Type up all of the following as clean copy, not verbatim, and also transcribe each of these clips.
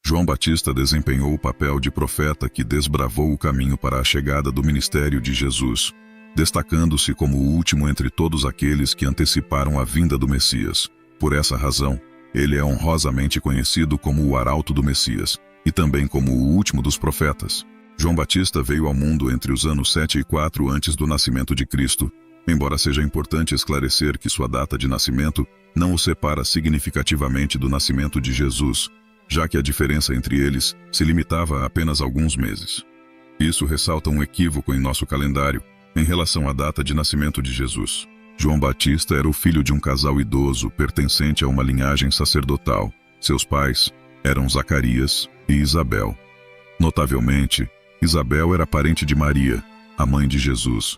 João Batista desempenhou o papel de profeta que desbravou o caminho para a chegada do ministério de Jesus, destacando-se como o último entre todos aqueles que anteciparam a vinda do Messias. Por essa razão, ele é honrosamente conhecido como o arauto do Messias, e também como o último dos profetas. João Batista veio ao mundo entre os anos 7 e 4 antes do nascimento de Cristo, embora seja importante esclarecer que sua data de nascimento não o separa significativamente do nascimento de Jesus, já que a diferença entre eles se limitava a apenas alguns meses. Isso ressalta um equívoco em nosso calendário em relação à data de nascimento de Jesus. João Batista era o filho de um casal idoso pertencente a uma linhagem sacerdotal. Seus pais eram Zacarias e Isabel. Notavelmente, Isabel era parente de Maria, a mãe de Jesus.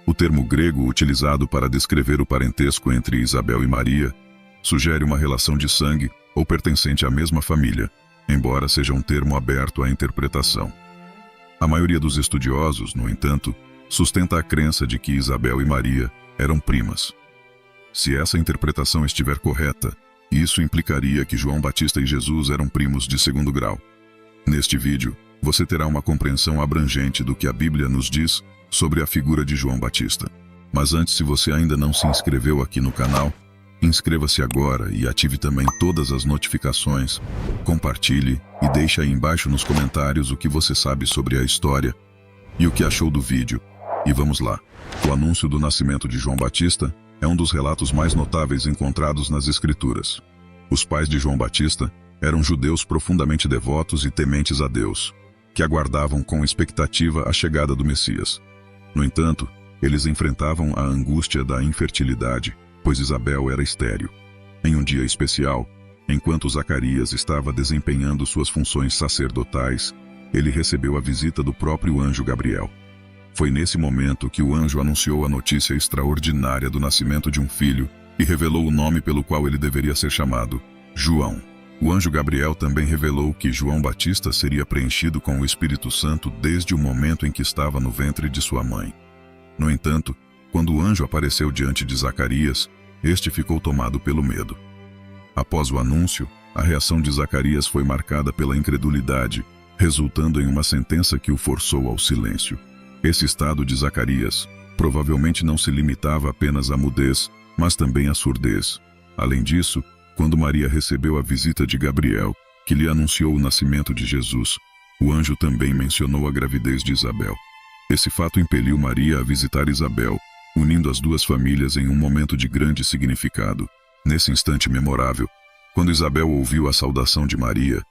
O termo grego utilizado para descrever o parentesco entre Isabel e Maria sugere uma relação de sangue ou pertencente à mesma família, embora seja um termo aberto à interpretação. A maioria dos estudiosos, no entanto, sustenta a crença de que Isabel e Maria eram primas. Se essa interpretação estiver correta, isso implicaria que João Batista e Jesus eram primos de segundo grau. Neste vídeo, você terá uma compreensão abrangente do que a Bíblia nos diz sobre a figura de João Batista. Mas antes, se você ainda não se inscreveu aqui no canal, inscreva-se agora e ative também todas as notificações, compartilhe e deixe aí embaixo nos comentários o que você sabe sobre a história e o que achou do vídeo. E vamos lá. O anúncio do nascimento de João Batista é um dos relatos mais notáveis encontrados nas Escrituras. Os pais de João Batista eram judeus profundamente devotos e tementes a Deus, que aguardavam com expectativa a chegada do Messias. No entanto, eles enfrentavam a angústia da infertilidade, pois Isabel era estéril. Em um dia especial, enquanto Zacarias estava desempenhando suas funções sacerdotais, ele recebeu a visita do próprio anjo Gabriel. Foi nesse momento que o anjo anunciou a notícia extraordinária do nascimento de um filho e revelou o nome pelo qual ele deveria ser chamado: João. O anjo Gabriel também revelou que João Batista seria preenchido com o Espírito Santo desde o momento em que estava no ventre de sua mãe. No entanto, quando o anjo apareceu diante de Zacarias, este ficou tomado pelo medo. Após o anúncio, a reação de Zacarias foi marcada pela incredulidade, resultando em uma sentença que o forçou ao silêncio. Esse estado de Zacarias provavelmente não se limitava apenas à mudez, mas também à surdez. Além disso, quando Maria recebeu a visita de Gabriel, que lhe anunciou o nascimento de Jesus, o anjo também mencionou a gravidez de Isabel. Esse fato impeliu Maria a visitar Isabel, unindo as duas famílias em um momento de grande significado. Nesse instante memorável, quando Isabel ouviu a saudação de Maria,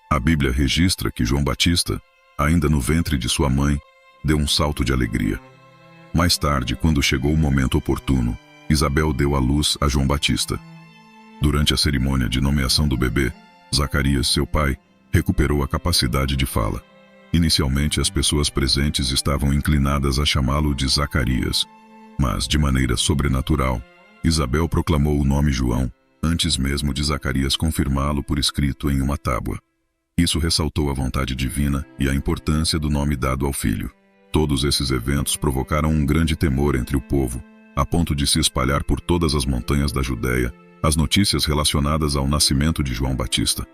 a Bíblia registra que João Batista, ainda no ventre de sua mãe, deu um salto de alegria. Mais tarde, quando chegou o momento oportuno, Isabel deu à luz a João Batista. Durante a cerimônia de nomeação do bebê, Zacarias, seu pai, recuperou a capacidade de fala. Inicialmente, as pessoas presentes estavam inclinadas a chamá-lo de Zacarias, mas, de maneira sobrenatural, Isabel proclamou o nome João, antes mesmo de Zacarias confirmá-lo por escrito em uma tábua. Isso ressaltou a vontade divina e a importância do nome dado ao filho. Todos esses eventos provocaram um grande temor entre o povo, a ponto de se espalhar por todas as montanhas da Judéia as notícias relacionadas ao nascimento de João Batista.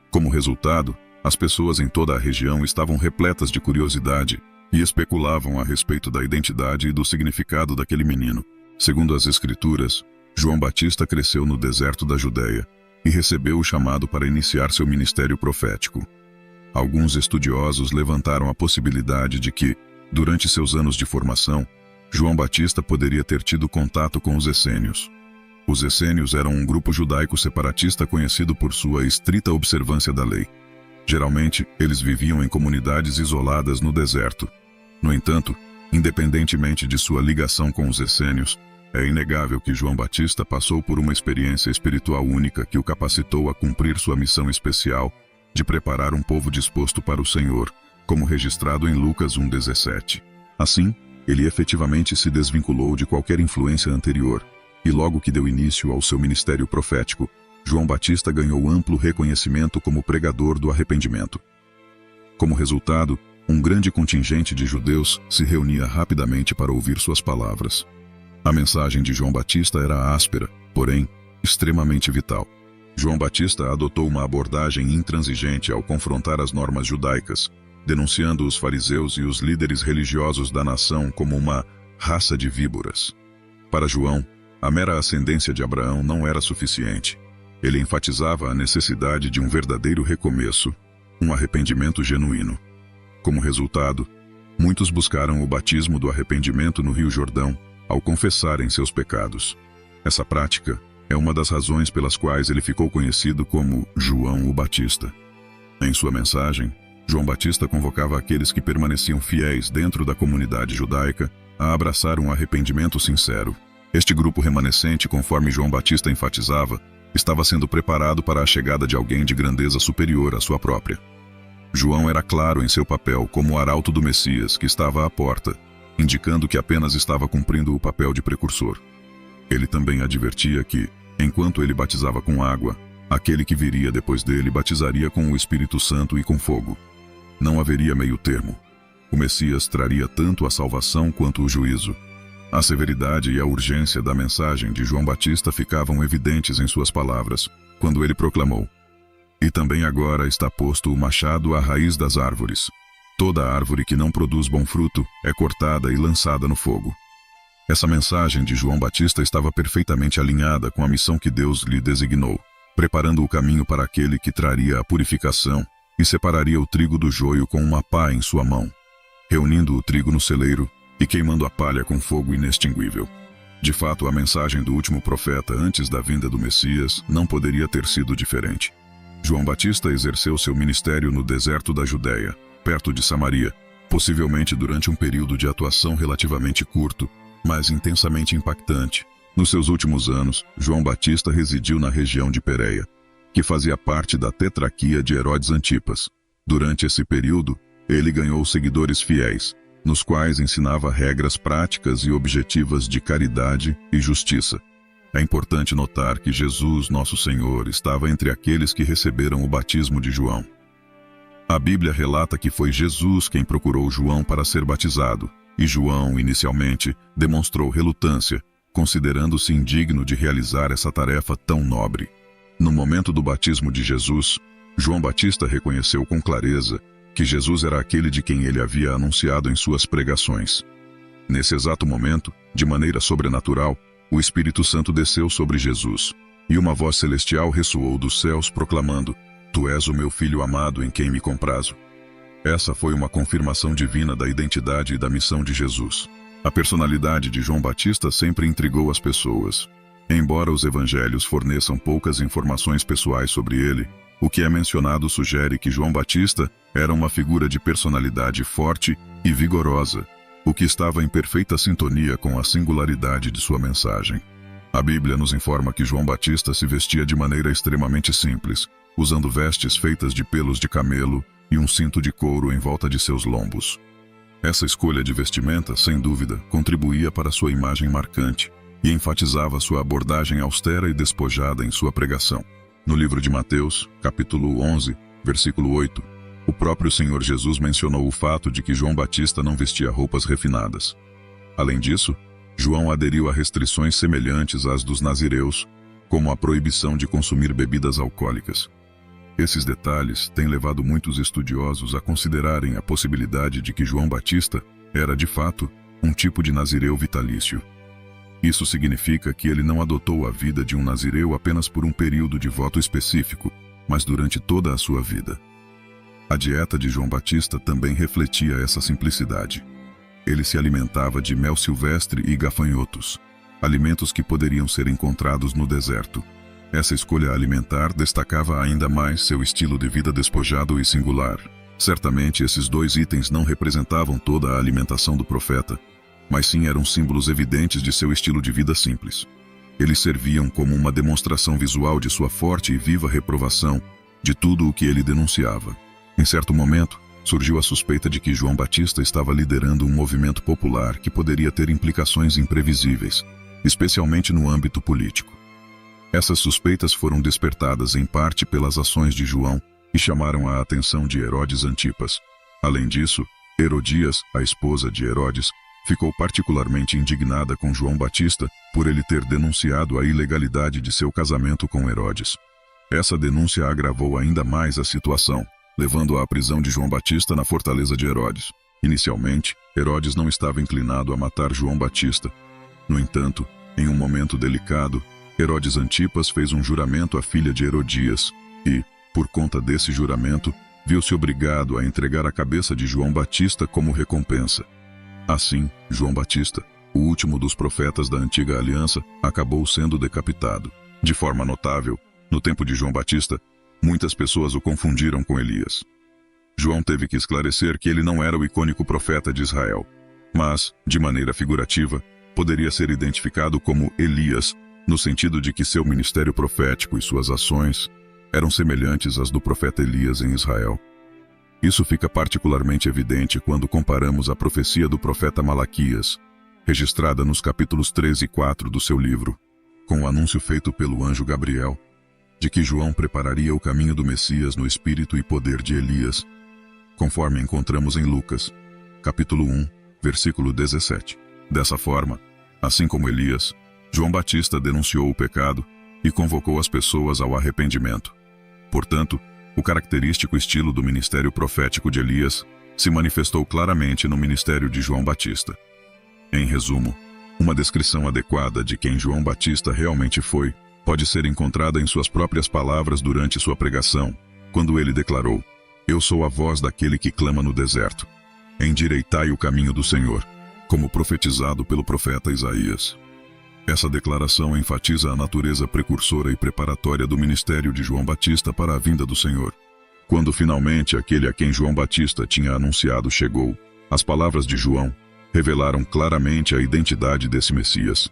Como resultado, as pessoas em toda a região estavam repletas de curiosidade e especulavam a respeito da identidade e do significado daquele menino. Segundo as Escrituras, João Batista cresceu no deserto da Judéia e recebeu o chamado para iniciar seu ministério profético. Alguns estudiosos levantaram a possibilidade de que, durante seus anos de formação, João Batista poderia ter tido contato com os essênios. Os essênios eram um grupo judaico separatista conhecido por sua estrita observância da lei. Geralmente, eles viviam em comunidades isoladas no deserto. No entanto, independentemente de sua ligação com os essênios, é inegável que João Batista passou por uma experiência espiritual única que o capacitou a cumprir sua missão especial de preparar um povo disposto para o Senhor, como registrado em Lucas 1:17. Assim, ele efetivamente se desvinculou de qualquer influência anterior, e logo que deu início ao seu ministério profético, João Batista ganhou amplo reconhecimento como pregador do arrependimento. Como resultado, um grande contingente de judeus se reunia rapidamente para ouvir suas palavras. A mensagem de João Batista era áspera, porém, extremamente vital. João Batista adotou uma abordagem intransigente ao confrontar as normas judaicas, denunciando os fariseus e os líderes religiosos da nação como uma raça de víboras. Para João, a mera ascendência de Abraão não era suficiente. Ele enfatizava a necessidade de um verdadeiro recomeço, um arrependimento genuíno. Como resultado, muitos buscaram o batismo do arrependimento no Rio Jordão ao confessarem seus pecados. Essa prática é uma das razões pelas quais ele ficou conhecido como João o Batista. Em sua mensagem, João Batista convocava aqueles que permaneciam fiéis dentro da comunidade judaica a abraçar um arrependimento sincero. Este grupo remanescente, conforme João Batista enfatizava, estava sendo preparado para a chegada de alguém de grandeza superior à sua própria. João era claro em seu papel como o arauto do Messias que estava à porta, indicando que apenas estava cumprindo o papel de precursor. Ele também advertia que, enquanto ele batizava com água, aquele que viria depois dele batizaria com o Espírito Santo e com fogo. Não haveria meio termo. O Messias traria tanto a salvação quanto o juízo. A severidade e a urgência da mensagem de João Batista ficavam evidentes em suas palavras, quando ele proclamou: "E também agora está posto o machado à raiz das árvores. Toda árvore que não produz bom fruto é cortada e lançada no fogo." Essa mensagem de João Batista estava perfeitamente alinhada com a missão que Deus lhe designou, preparando o caminho para aquele que traria a purificação e separaria o trigo do joio com uma pá em sua mão, reunindo o trigo no celeiro e queimando a palha com fogo inextinguível. De fato, a mensagem do último profeta antes da vinda do Messias não poderia ter sido diferente. João Batista exerceu seu ministério no deserto da Judéia, perto de Samaria, possivelmente durante um período de atuação relativamente curto, mas intensamente impactante. Nos seus últimos anos, João Batista residiu na região de Pérea, que fazia parte da tetrarquia de Herodes Antipas. Durante esse período, ele ganhou seguidores fiéis, nos quais ensinava regras práticas e objetivas de caridade e justiça. É importante notar que Jesus, nosso Senhor, estava entre aqueles que receberam o batismo de João. A Bíblia relata que foi Jesus quem procurou João para ser batizado, e João, inicialmente, demonstrou relutância, considerando-se indigno de realizar essa tarefa tão nobre. No momento do batismo de Jesus, João Batista reconheceu com clareza que Jesus era aquele de quem ele havia anunciado em suas pregações. Nesse exato momento, de maneira sobrenatural, o Espírito Santo desceu sobre Jesus, e uma voz celestial ressoou dos céus proclamando: "Tu és o meu Filho amado em quem me comprazo." Essa foi uma confirmação divina da identidade e da missão de Jesus. A personalidade de João Batista sempre intrigou as pessoas. Embora os evangelhos forneçam poucas informações pessoais sobre ele, o que é mencionado sugere que João Batista era uma figura de personalidade forte e vigorosa, o que estava em perfeita sintonia com a singularidade de sua mensagem. A Bíblia nos informa que João Batista se vestia de maneira extremamente simples, usando vestes feitas de pelos de camelo e um cinto de couro em volta de seus lombos. Essa escolha de vestimenta, sem dúvida, contribuía para sua imagem marcante e enfatizava sua abordagem austera e despojada em sua pregação. No livro de Mateus, capítulo 11, versículo 8, o próprio Senhor Jesus mencionou o fato de que João Batista não vestia roupas refinadas. Além disso, João aderiu a restrições semelhantes às dos nazireus, como a proibição de consumir bebidas alcoólicas. Esses detalhes têm levado muitos estudiosos a considerarem a possibilidade de que João Batista era, de fato, um tipo de nazireu vitalício. Isso significa que ele não adotou a vida de um nazireu apenas por um período de voto específico, mas durante toda a sua vida. A dieta de João Batista também refletia essa simplicidade. Ele se alimentava de mel silvestre e gafanhotos, alimentos que poderiam ser encontrados no deserto. Essa escolha alimentar destacava ainda mais seu estilo de vida despojado e singular. Certamente esses dois itens não representavam toda a alimentação do profeta, mas sim eram símbolos evidentes de seu estilo de vida simples. Eles serviam como uma demonstração visual de sua forte e viva reprovação de tudo o que ele denunciava. Em certo momento, surgiu a suspeita de que João Batista estava liderando um movimento popular que poderia ter implicações imprevisíveis, especialmente no âmbito político. Essas suspeitas foram despertadas em parte pelas ações de João e chamaram a atenção de Herodes Antipas. Além disso, Herodias, a esposa de Herodes, ficou particularmente indignada com João Batista por ele ter denunciado a ilegalidade de seu casamento com Herodes. Essa denúncia agravou ainda mais a situação, levando à prisão de João Batista na fortaleza de Herodes. Inicialmente, Herodes não estava inclinado a matar João Batista. No entanto, em um momento delicado, Herodes Antipas fez um juramento à filha de Herodias e, por conta desse juramento, viu-se obrigado a entregar a cabeça de João Batista como recompensa. Assim, João Batista, o último dos profetas da antiga aliança, acabou sendo decapitado. De forma notável, no tempo de João Batista, muitas pessoas o confundiram com Elias. João teve que esclarecer que ele não era o icônico profeta de Israel, mas, de maneira figurativa, poderia ser identificado como Elias, no sentido de que seu ministério profético e suas ações eram semelhantes às do profeta Elias em Israel. Isso fica particularmente evidente quando comparamos a profecia do profeta Malaquias, registrada nos capítulos 3 e 4 do seu livro, com o anúncio feito pelo anjo Gabriel, de que João prepararia o caminho do Messias no espírito e poder de Elias, conforme encontramos em Lucas, capítulo 1, versículo 17. Dessa forma, assim como Elias, João Batista denunciou o pecado e convocou as pessoas ao arrependimento. Portanto, o característico estilo do ministério profético de Elias se manifestou claramente no ministério de João Batista. Em resumo, uma descrição adequada de quem João Batista realmente foi pode ser encontrada em suas próprias palavras durante sua pregação, quando ele declarou: "Eu sou a voz daquele que clama no deserto. Endireitai o caminho do Senhor", como profetizado pelo profeta Isaías. Essa declaração enfatiza a natureza precursora e preparatória do ministério de João Batista para a vinda do Senhor. Quando finalmente aquele a quem João Batista tinha anunciado chegou, as palavras de João revelaram claramente a identidade desse Messias.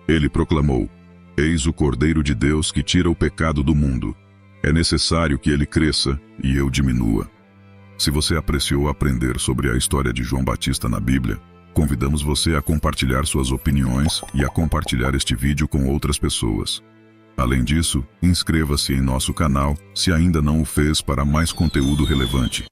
Ele proclamou: "Eis o Cordeiro de Deus que tira o pecado do mundo. É necessário que ele cresça e eu diminua." Se você apreciou aprender sobre a história de João Batista na Bíblia, convidamos você a compartilhar suas opiniões e a compartilhar este vídeo com outras pessoas. Além disso, inscreva-se em nosso canal se ainda não o fez para mais conteúdo relevante.